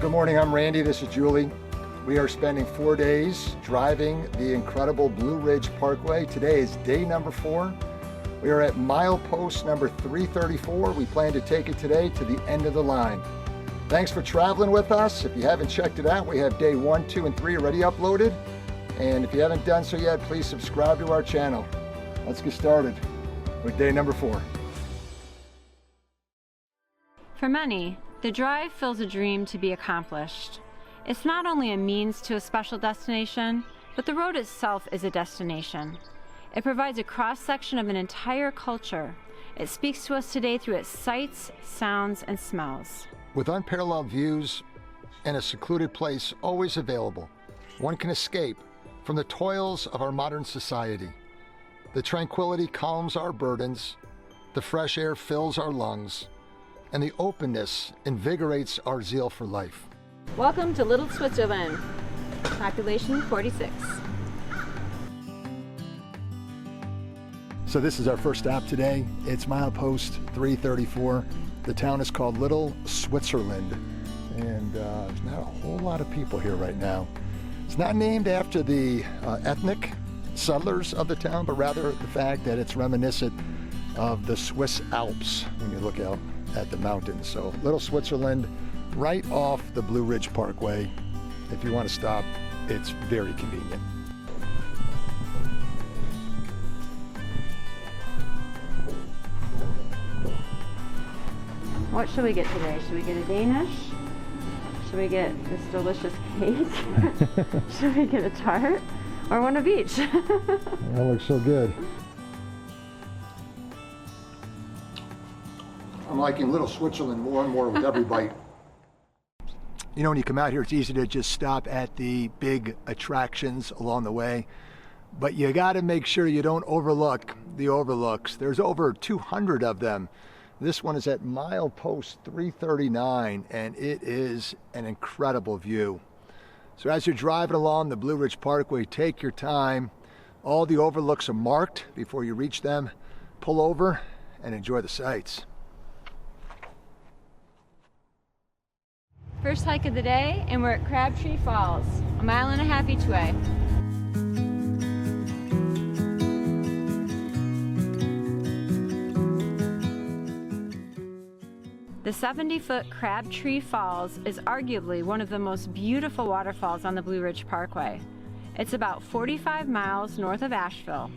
Good morning, I'm Randy, this is Julie. We are spending 4 days driving the incredible Blue Ridge Parkway. Today is day number 4. We are at milepost number 334. We plan to take it today to the end of the line. Thanks for traveling with us. If you haven't checked it out, we have day 1, 2, and 3 already uploaded. And if you haven't done so yet, please subscribe to our channel. Let's get started with day number 4. For many, the drive fills a dream to be accomplished. It's not only a means to a special destination, but the road itself is a destination. It provides a cross-section of an entire culture. It speaks to us today through its sights, sounds, and smells. With unparalleled views and a secluded place always available, one can escape from the toils of our modern society. The tranquility calms our burdens, the fresh air fills our lungs, and the openness invigorates our zeal for life. Welcome to Little Switzerland, population 46. So this is our first stop today. It's milepost 334. The town is called Little Switzerland, and there's not a whole lot of people here right now. It's not named after the ethnic settlers of the town, but rather the fact that it's reminiscent of the Swiss Alps when you look out at the mountains. So Little Switzerland, right off the Blue Ridge Parkway. If you want to stop, it's very convenient. What should we get today? Should we get a Danish? Should we get this delicious cake? Should we get a tart? Or one of each? That looks so good. I'm liking Little Switzerland more and more with every bite. You know, when you come out here, it's easy to just stop at the big attractions along the way, but you got to make sure you don't overlook the overlooks. There's over 200 of them. This one is at milepost 339, and it is an incredible view. So as you're driving along the Blue Ridge Parkway, take your time. All the overlooks are marked before you reach them. Pull over and enjoy the sights. First hike of the day, and we're at Crabtree Falls, a mile and a half each way. The 70-foot Crabtree Falls is arguably one of the most beautiful waterfalls on the Blue Ridge Parkway. It's about 45 miles north of Asheville.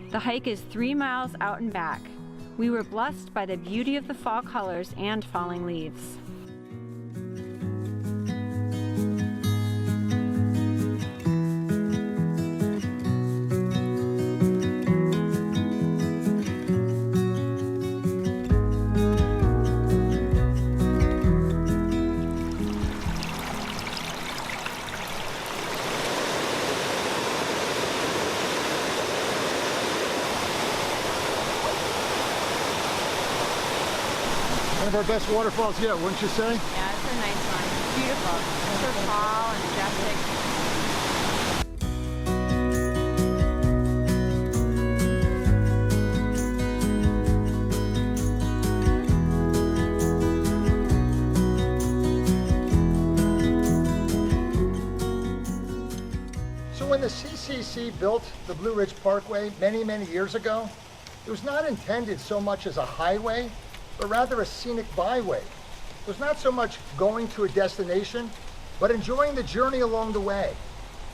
The hike is 3 miles out and back. We were blessed by the beauty of the fall colors and falling leaves. One of our best waterfalls yet, wouldn't you say? Yeah, it's a nice one. It's beautiful. It's so tall and majestic. So when the CCC built the Blue Ridge Parkway many, many years ago, it was not intended so much as a highway, but rather a scenic byway. It was not so much going to a destination, but enjoying the journey along the way.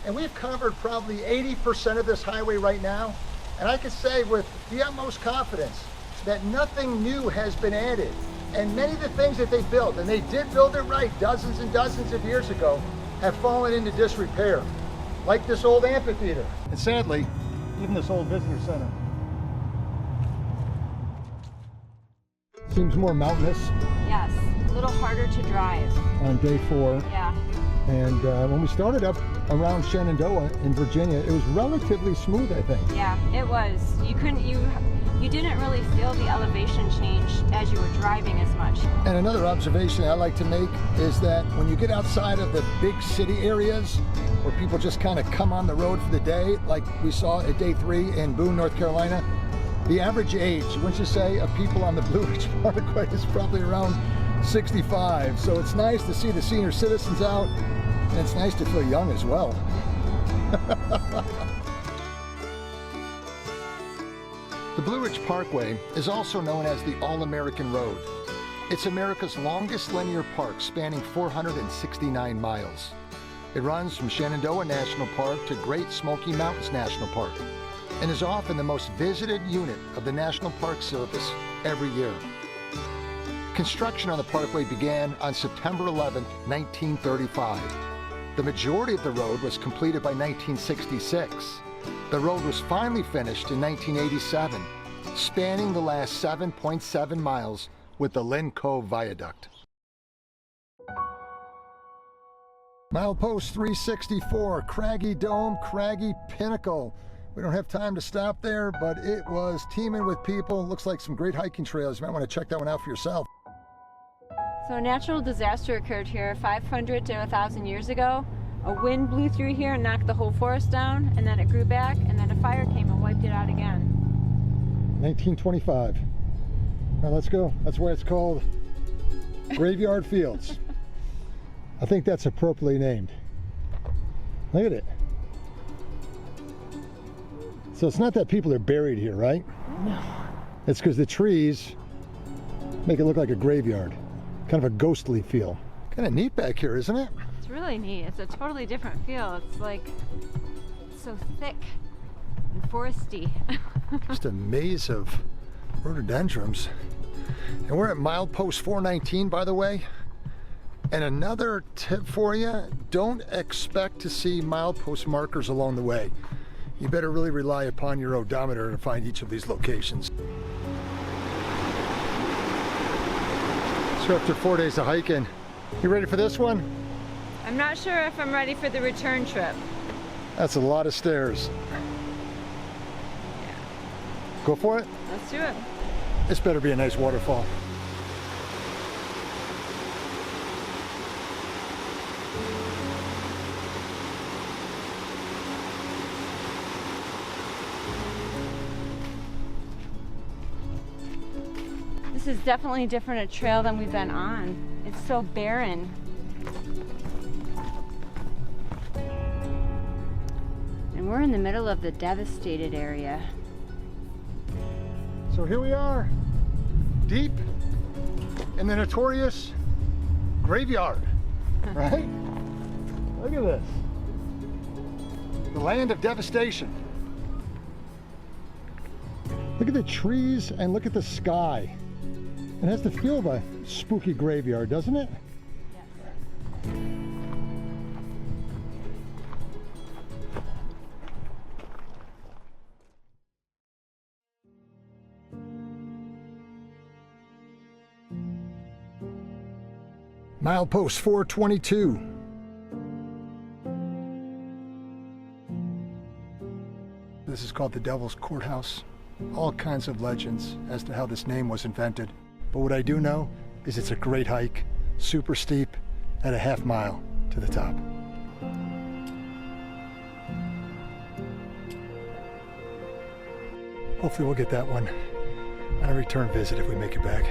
And we've covered probably 80% of this highway right now, and I can say with the utmost confidence that nothing new has been added. And many of the things that they built, and they did build it right dozens and dozens of years ago, have fallen into disrepair, like this old amphitheater. And sadly, even this old visitor center. Seems more mountainous. Yes, a little harder to drive. On day 4. Yeah. And when we started up around Shenandoah in Virginia, it was relatively smooth, I think. Yeah, it was. You didn't really feel the elevation change as you were driving as much. And another observation I like to make is that when you get outside of the big city areas where people just kind of come on the road for the day, like we saw at day 3 in Boone, North Carolina, the average age, wouldn't you say, of people on the Blue Ridge Parkway is probably around 65. So it's nice to see the senior citizens out, and it's nice to feel young as well. The Blue Ridge Parkway is also known as the All-American Road. It's America's longest linear park, spanning 469 miles. It runs from Shenandoah National Park to Great Smoky Mountains National Park, and is often the most visited unit of the National Park Service every year. Construction on the parkway began on September 11, 1935. The majority of the road was completed by 1966. The road was finally finished in 1987, spanning the last 7.7 miles with the Lynn Cove Viaduct. Milepost 364, Craggy Dome, Craggy Pinnacle. We don't have time to stop there, but it was teeming with people. Looks like some great hiking trails. You might want to check that one out for yourself. So a natural disaster occurred here 500 to 1,000 years ago. A wind blew through here and knocked the whole forest down, and then it grew back, and then a fire came and wiped it out again. 1925. Now let's go. That's why it's called Graveyard Fields. I think that's appropriately named. Look at it. So it's not that people are buried here, right? No. It's because the trees make it look like a graveyard. Kind of a ghostly feel. Kind of neat back here, isn't it? It's really neat. It's a totally different feel. It's like so thick and foresty. Just a maze of rhododendrons. And we're at milepost 419, by the way. And another tip for you, don't expect to see milepost markers along the way. You better really rely upon your odometer to find each of these locations. So after 4 days of hiking, you ready for this one? I'm not sure if I'm ready for the return trip. That's a lot of stairs. Yeah. Go for it? Let's do it. This better be a nice waterfall. This is definitely a different trail than we've been on. It's so barren. And we're in the middle of the devastated area. So here we are, deep in the notorious graveyard, right? Look at this. The land of devastation. Look at the trees and look at the sky. It has the feel of a spooky graveyard, doesn't it? Yes. Milepost 422. This is called the Devil's Courthouse. All kinds of legends as to how this name was invented. But what I do know is it's a great hike, super steep, at a half mile to the top. Hopefully we'll get that one on a return visit if we make it back.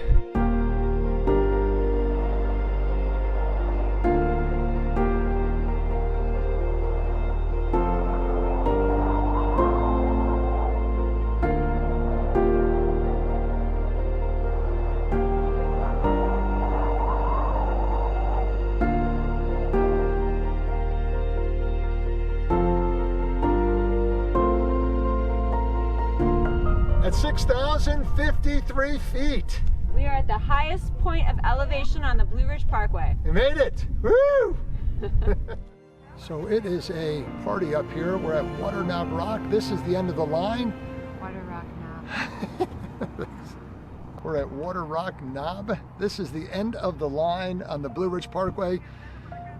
At 6,053 feet. We are at the highest point of elevation on the Blue Ridge Parkway. We made it! Woo! So it is a party up here. We're at Water Knob Rock. This is the end of the line. Water Rock Knob. We're at Water Rock Knob. This is the end of the line on the Blue Ridge Parkway.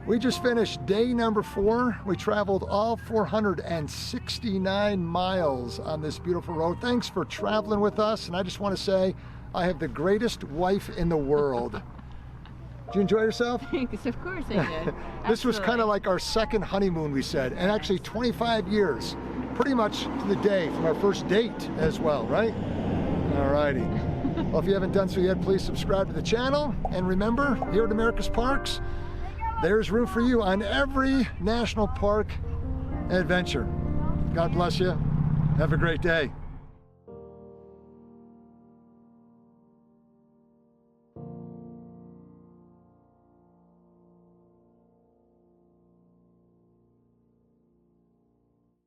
We just finished day number 4. We traveled all 469 miles on this beautiful road. Thanks for traveling with us. And I just want to say, I have the greatest wife in the world. Did you enjoy yourself? Thanks, of course I did. This was kind of like our second honeymoon, we said, and actually 25 years, pretty much to the day from our first date as well, right? All righty. Well, if you haven't done so yet, please subscribe to the channel. And remember, here at America's Parks, there's room for you on every national park adventure. God bless you. Have a great day.